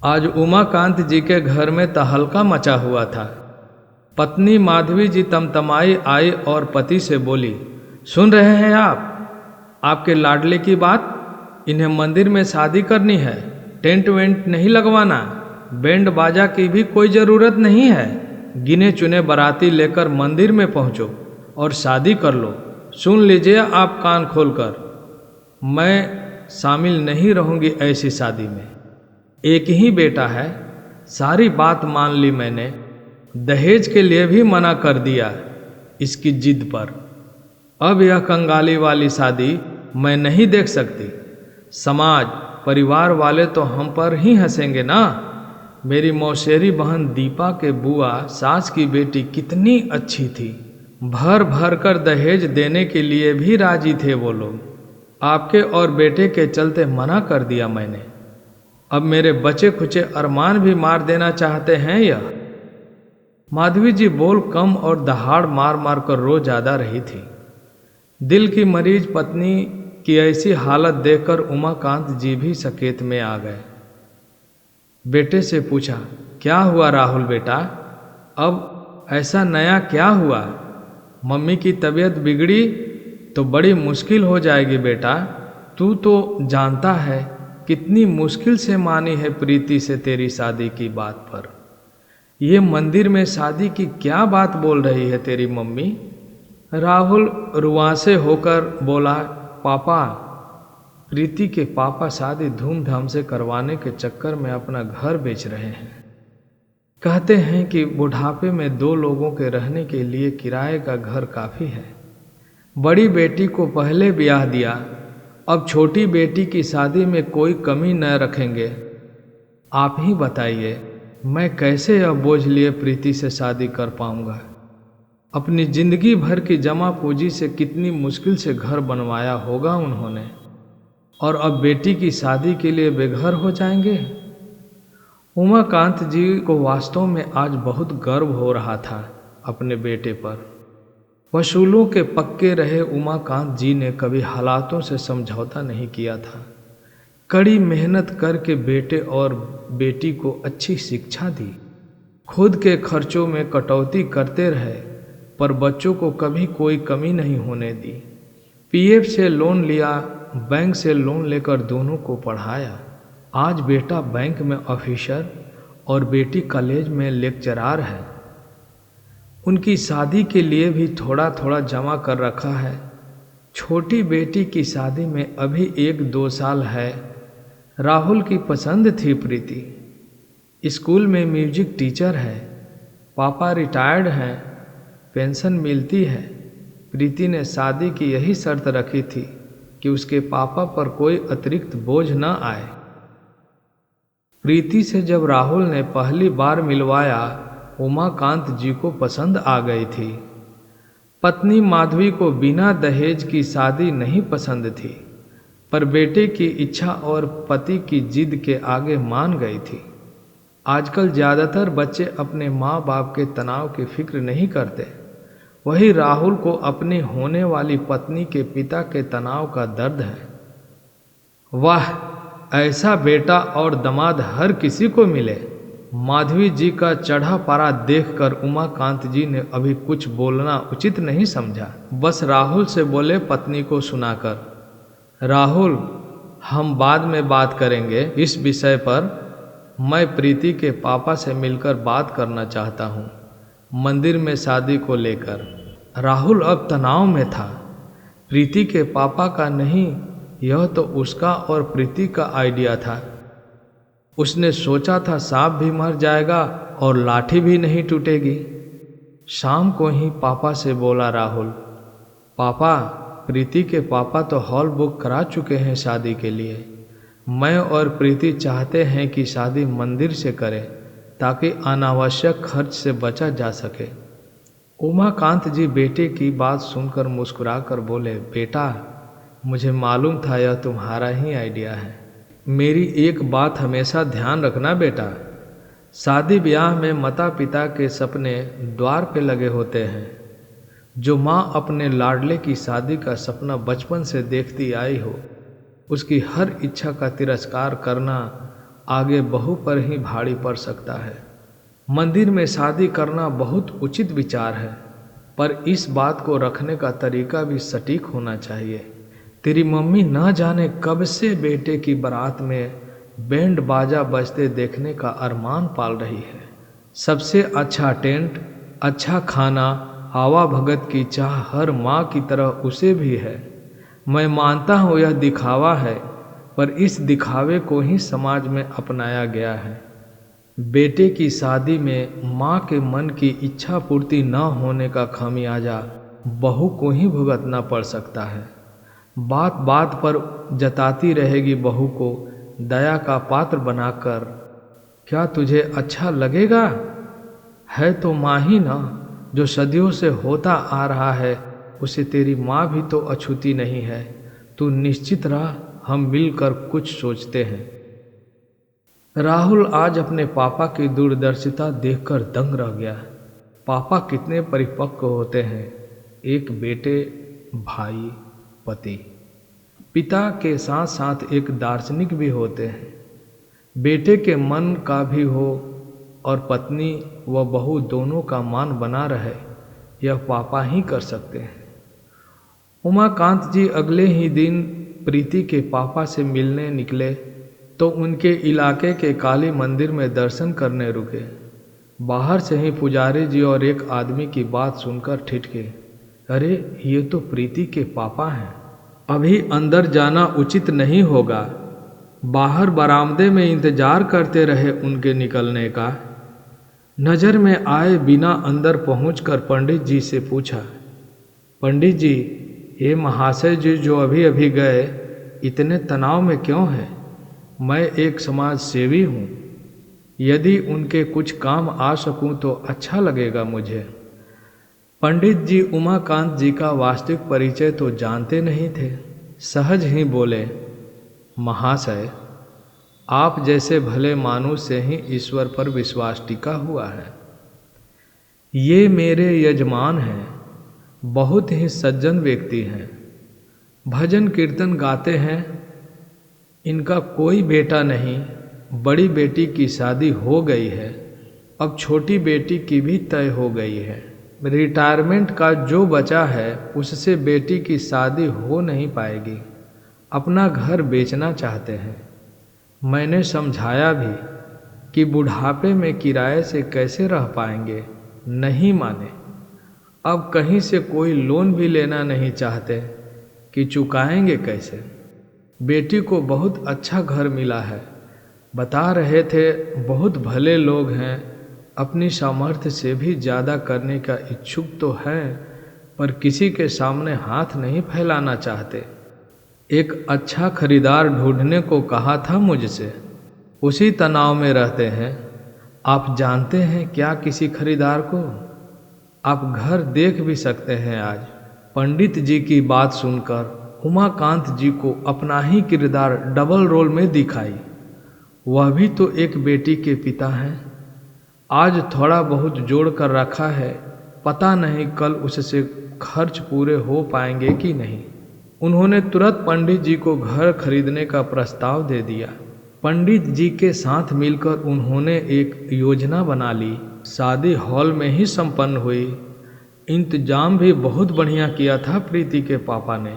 आज उमाकांत जी के घर में तहलका मचा हुआ था। पत्नी माधवी जी तमतमाई आई और पति से बोली, सुन रहे हैं आप आपके लाडले की बात? इन्हें मंदिर में शादी करनी है, टेंट वेंट नहीं लगवाना, बैंड बाजा की भी कोई ज़रूरत नहीं है। गिने चुने बाराती लेकर मंदिर में पहुंचो और शादी कर लो। सुन लीजिए आप कान खोलकर, मैं शामिल नहीं रहूंगी ऐसी शादी में। एक ही बेटा है, सारी बात मान ली मैंने, दहेज के लिए भी मना कर दिया इसकी जिद पर। अब यह कंगाली वाली शादी मैं नहीं देख सकती। समाज परिवार वाले तो हम पर ही हंसेंगे ना। मेरी मौसेरी बहन दीपा के बुआ सास की बेटी कितनी अच्छी थी, भर भर कर दहेज देने के लिए भी राजी थे वो लोग। आपके और बेटे के चलते मना कर दिया मैंने। अब मेरे बचे खुचे अरमान भी मार देना चाहते हैं यह। माधवी जी बोल कम और दहाड़ मार मार कर रो ज्यादा रही थी। दिल की मरीज पत्नी की ऐसी हालत देखकर उमाकांत जी भी सकेत में आ गए। बेटे से पूछा, क्या हुआ राहुल बेटा? अब ऐसा नया क्या हुआ? मम्मी की तबीयत बिगड़ी तो बड़ी मुश्किल हो जाएगी बेटा। तू तो जानता है कितनी मुश्किल से मानी है प्रीति से तेरी शादी की बात पर। ये मंदिर में शादी की क्या बात बोल रही है तेरी मम्मी? राहुल रुआंसे होकर बोला, पापा, प्रीति के पापा शादी धूमधाम से करवाने के चक्कर में अपना घर बेच रहे हैं। कहते हैं कि बुढ़ापे में 2 लोगों के रहने के लिए किराए का घर काफ़ी है। बड़ी बेटी को पहले ब्याह दिया, अब छोटी बेटी की शादी में कोई कमी न रखेंगे। आप ही बताइए, मैं कैसे यह बोझ लिए प्रीति से शादी कर पाऊंगा? अपनी जिंदगी भर की जमा पूंजी से कितनी मुश्किल से घर बनवाया होगा उन्होंने, और अब बेटी की शादी के लिए बेघर हो जाएंगे। उमाकांत जी को वास्तव में आज बहुत गर्व हो रहा था अपने बेटे पर। वसूलों के पक्के रहे उमाकांत जी ने कभी हालातों से समझौता नहीं किया था। कड़ी मेहनत करके बेटे और बेटी को अच्छी शिक्षा दी, खुद के खर्चों में कटौती करते रहे, पर बच्चों को कभी कोई कमी नहीं होने दी। पीएफ से लोन लिया, बैंक से लोन लेकर दोनों को पढ़ाया। आज बेटा बैंक में ऑफिसर और बेटी कॉलेज में लेक्चरार है। उनकी शादी के लिए भी थोड़ा थोड़ा जमा कर रखा है। छोटी बेटी की शादी में अभी 1-2 साल है। राहुल की पसंद थी प्रीति, स्कूल में म्यूजिक टीचर है, पापा रिटायर्ड हैं, पेंशन मिलती है। प्रीति ने शादी की यही शर्त रखी थी कि उसके पापा पर कोई अतिरिक्त बोझ न आए। प्रीति से जब राहुल ने पहली बार मिलवाया, उमाकांत जी को पसंद आ गई थी। पत्नी माधवी को बिना दहेज की शादी नहीं पसंद थी, पर बेटे की इच्छा और पति की जिद के आगे मान गई थी। आजकल ज़्यादातर बच्चे अपने माँ बाप के तनाव की फिक्र नहीं करते, वही राहुल को अपनी होने वाली पत्नी के पिता के तनाव का दर्द है। वाह, ऐसा बेटा और दामाद हर किसी को मिले। माधवी जी का चढ़ा पारा देखकर उमाकांत जी ने अभी कुछ बोलना उचित नहीं समझा। बस राहुल से बोले पत्नी को सुनाकर, राहुल, हम बाद में बात करेंगे इस विषय पर। मैं प्रीति के पापा से मिलकर बात करना चाहता हूँ मंदिर में शादी को लेकर। राहुल अब तनाव में था। प्रीति के पापा का नहीं, यह तो उसका और प्रीति का आइडिया था। उसने सोचा था सांप भी मर जाएगा और लाठी भी नहीं टूटेगी। शाम को ही पापा से बोला राहुल, पापा, प्रीति के पापा तो हॉल बुक करा चुके हैं शादी के लिए। मैं और प्रीति चाहते हैं कि शादी मंदिर से करें ताकि अनावश्यक खर्च से बचा जा सके। उमाकांत जी बेटे की बात सुनकर मुस्कुराकर बोले, बेटा, मुझे मालूम था यह तुम्हारा ही आइडिया है। मेरी एक बात हमेशा ध्यान रखना बेटा, शादी ब्याह में माता पिता के सपने द्वार पे लगे होते हैं। जो माँ अपने लाडले की शादी का सपना बचपन से देखती आई हो, उसकी हर इच्छा का तिरस्कार करना आगे बहू पर ही भारी पड़ सकता है। मंदिर में शादी करना बहुत उचित विचार है, पर इस बात को रखने का तरीका भी सटीक होना चाहिए। तेरी मम्मी न जाने कब से बेटे की बारात में बैंड बाजा बजते देखने का अरमान पाल रही है। सबसे अच्छा टेंट, अच्छा खाना, आवा भगत की चाह हर माँ की तरह उसे भी है। मैं मानता हूँ यह दिखावा है, पर इस दिखावे को ही समाज में अपनाया गया है। बेटे की शादी में माँ के मन की इच्छा पूर्ति न होने का खामियाजा बहू को ही भुगतना पड़ सकता है। बात बात पर जताती रहेगी बहू को दया का पात्र बनाकर। क्या तुझे अच्छा लगेगा? है तो माँ ही ना, जो सदियों से होता आ रहा है उसे तेरी माँ भी तो अछूती नहीं है। तू निश्चित रह, हम मिलकर कुछ सोचते हैं। राहुल आज अपने पापा की दूरदर्शिता देखकर दंग रह गया। पापा कितने परिपक्व होते हैं। एक बेटे, भाई, पति, पिता के साथ साथ एक दार्शनिक भी होते हैं। बेटे के मन का भी हो और पत्नी व बहू दोनों का मान बना रहे, यह पापा ही कर सकते हैं। उमाकांत जी अगले ही दिन प्रीति के पापा से मिलने निकले तो उनके इलाके के काली मंदिर में दर्शन करने रुके। बाहर से ही पुजारी जी और एक आदमी की बात सुनकर ठिठके, अरे ये तो प्रीति के पापा हैं, अभी अंदर जाना उचित नहीं होगा। बाहर बरामदे में इंतजार करते रहे उनके निकलने का। नज़र में आए बिना अंदर पहुंचकर पंडित जी से पूछा, पंडित जी, ये महाशय जी जो अभी अभी गए इतने तनाव में क्यों हैं? मैं एक समाज सेवी हूँ, यदि उनके कुछ काम आ सकूँ तो अच्छा लगेगा मुझे। पंडित जी उमाकांत जी का वास्तविक परिचय तो जानते नहीं थे। सहज ही बोले, महाशय, आप जैसे भले मानुष से ही ईश्वर पर विश्वास टिका हुआ है। ये मेरे यजमान हैं, बहुत ही सज्जन व्यक्ति हैं, भजन कीर्तन गाते हैं। इनका कोई बेटा नहीं, बड़ी बेटी की शादी हो गई है, अब छोटी बेटी की भी तय हो गई है। रिटायरमेंट का जो बचा है उससे बेटी की शादी हो नहीं पाएगी। अपना घर बेचना चाहते हैं। मैंने समझाया भी कि बुढ़ापे में किराए से कैसे रह पाएंगे, नहीं माने। अब कहीं से कोई लोन भी लेना नहीं चाहते कि चुकाएंगे कैसे। बेटी को बहुत अच्छा घर मिला है, बता रहे थे, बहुत भले लोग हैं, अपनी सामर्थ्य से भी ज़्यादा करने का इच्छुक तो हैं, पर किसी के सामने हाथ नहीं फैलाना चाहते। एक अच्छा खरीदार ढूंढने को कहा था मुझसे, उसी तनाव में रहते हैं। आप जानते हैं क्या किसी खरीदार को? आप घर देख भी सकते हैं आज। पंडित जी की बात सुनकर उमाकांत जी को अपना ही किरदार डबल रोल में दिखाई। वह भी तो एक बेटी के पिता हैं। आज थोड़ा बहुत जोड़ कर रखा है, पता नहीं कल उससे खर्च पूरे हो पाएंगे कि नहीं। उन्होंने तुरंत पंडित जी को घर खरीदने का प्रस्ताव दे दिया। पंडित जी के साथ मिलकर उन्होंने एक योजना बना ली। शादी हॉल में ही संपन्न हुई। इंतजाम भी बहुत बढ़िया किया था प्रीति के पापा ने।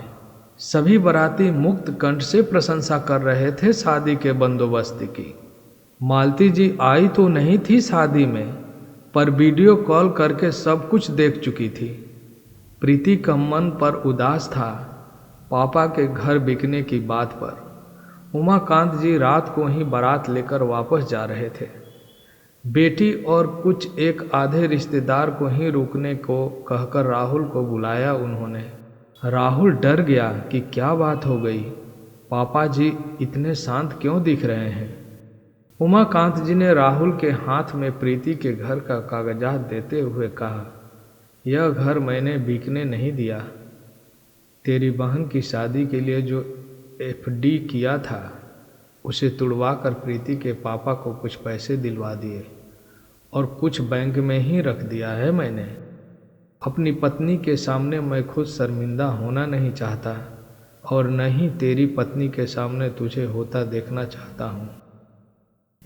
सभी बाराती मुक्त कंठ से प्रशंसा कर रहे थे शादी के बंदोबस्त की। मालती जी आई तो नहीं थी शादी में, पर वीडियो कॉल करके सब कुछ देख चुकी थी। प्रीति का मन पर उदास था पापा के घर बिकने की बात पर। उमाकांत जी रात को ही बारात लेकर वापस जा रहे थे। बेटी और कुछ एक आधे रिश्तेदार को ही रुकने को कहकर राहुल को बुलाया उन्होंने। राहुल डर गया कि क्या बात हो गई, पापा जी इतने शांत क्यों दिख रहे हैं। उमाकांत जी ने राहुल के हाथ में प्रीति के घर का कागजात देते हुए कहा, यह घर मैंने बिकने नहीं दिया। तेरी बहन की शादी के लिए जो एफडी किया था उसे तुड़वा कर प्रीति के पापा को कुछ पैसे दिलवा दिए और कुछ बैंक में ही रख दिया है मैंने। अपनी पत्नी के सामने मैं खुद शर्मिंदा होना नहीं चाहता और न ही तेरी पत्नी के सामने तुझे होता देखना चाहता हूँ।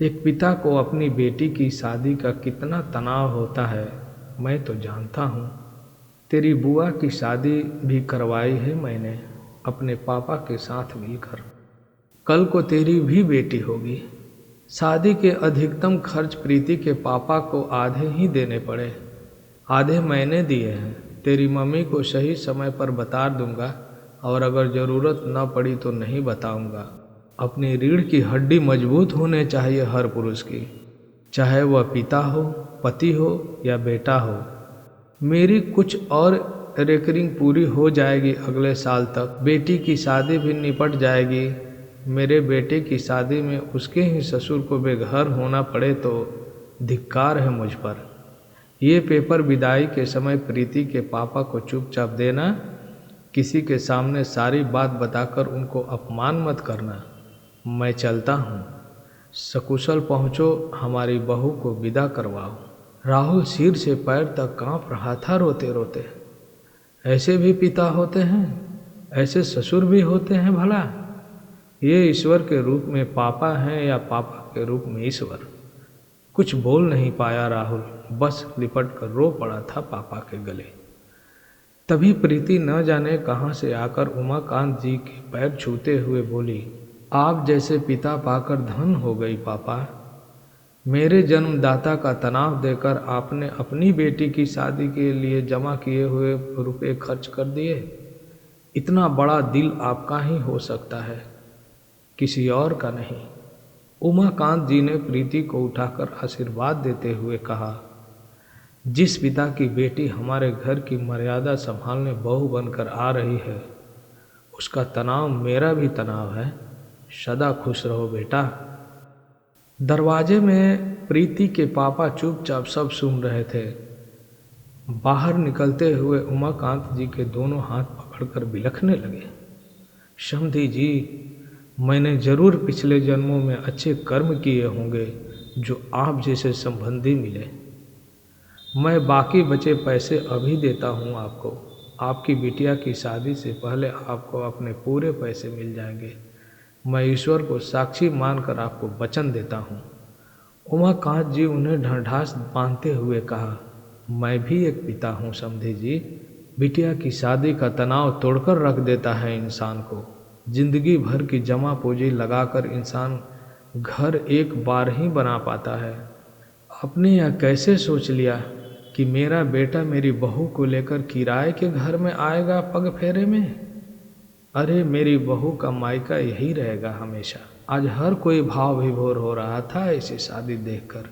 एक पिता को अपनी बेटी की शादी का कितना तनाव होता है मैं तो जानता हूँ। तेरी बुआ की शादी भी करवाई है मैंने अपने पापा के साथ मिलकर। कल को तेरी भी बेटी होगी। शादी के अधिकतम खर्च प्रीति के पापा को आधे ही देने पड़े, आधे मैंने दिए हैं। तेरी मम्मी को सही समय पर बता दूंगा और अगर ज़रूरत न पड़ी तो नहीं बताऊंगा। अपनी रीढ़ की हड्डी मजबूत होने चाहिए हर पुरुष की, चाहे वह पिता हो, पति हो या बेटा हो। मेरी कुछ और रेकरिंग पूरी हो जाएगी अगले साल तक। बेटी की शादी भी निपट जाएगी। मेरे बेटे की शादी में उसके ही ससुर को बेघर होना पड़े तो धिक्कार है मुझ पर। ये पेपर विदाई के समय प्रीति के पापा को चुपचाप देना। किसी के सामने सारी बात बताकर उनको अपमान मत करना। मैं चलता हूँ। सकुशल पहुँचो, हमारी बहू को विदा करवाओ। राहुल सिर से पैर तक कांप रहा था रोते रोते। ऐसे भी पिता होते हैं, ऐसे ससुर भी होते हैं भला। ये ईश्वर के रूप में पापा हैं या पापा के रूप में ईश्वर। कुछ बोल नहीं पाया राहुल, बस लिपट कर रो पड़ा था पापा के गले। तभी प्रीति न जाने कहाँ से आकर उमाकांत जी के पैर छूते हुए बोली, आप जैसे पिता पाकर धन हो गई पापा। मेरे जन्मदाता का तनाव देकर आपने अपनी बेटी की शादी के लिए जमा किए हुए रुपए खर्च कर दिए। इतना बड़ा दिल आपका ही हो सकता है, किसी और का नहीं। उमाकांत जी ने प्रीति को उठाकर आशीर्वाद देते हुए कहा, जिस पिता की बेटी हमारे घर की मर्यादा संभालने बहू बनकर आ रही है, उसका तनाव मेरा भी तनाव है। सदा खुश रहो बेटा। दरवाजे में प्रीति के पापा चुपचाप सब सुन रहे थे। बाहर निकलते हुए उमाकांत जी के दोनों हाथ पकड़कर बिलखने लगे। समधी जी, मैंने जरूर पिछले जन्मों में अच्छे कर्म किए होंगे जो आप जैसे संबंधी मिले। मैं बाकी बचे पैसे अभी देता हूँ आपको। आपकी बिटिया की शादी से पहले आपको अपने पूरे पैसे मिल जाएंगे। मैं ईश्वर को साक्षी मानकर आपको वचन देता हूँ। उमाकांत जी उन्हें ढाढ़स बांधते हुए कहा, मैं भी एक पिता हूँ समधी जी। बिटिया की शादी का तनाव तोड़कर रख देता है इंसान को। जिंदगी भर की जमा पूंजी लगाकर इंसान घर एक बार ही बना पाता है। आपने यह कैसे सोच लिया कि मेरा बेटा मेरी बहू को लेकर किराए के घर में आएगा पग फेरे में? अरे मेरी बहू का मायका यही रहेगा हमेशा। आज हर कोई भाव विभोर हो रहा था ऐसी शादी देखकर।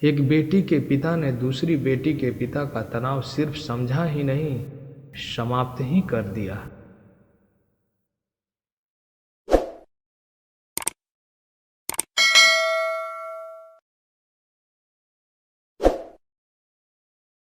एक बेटी के पिता ने दूसरी बेटी के पिता का तनाव सिर्फ समझा ही नहीं, समाप्त ही कर दिया।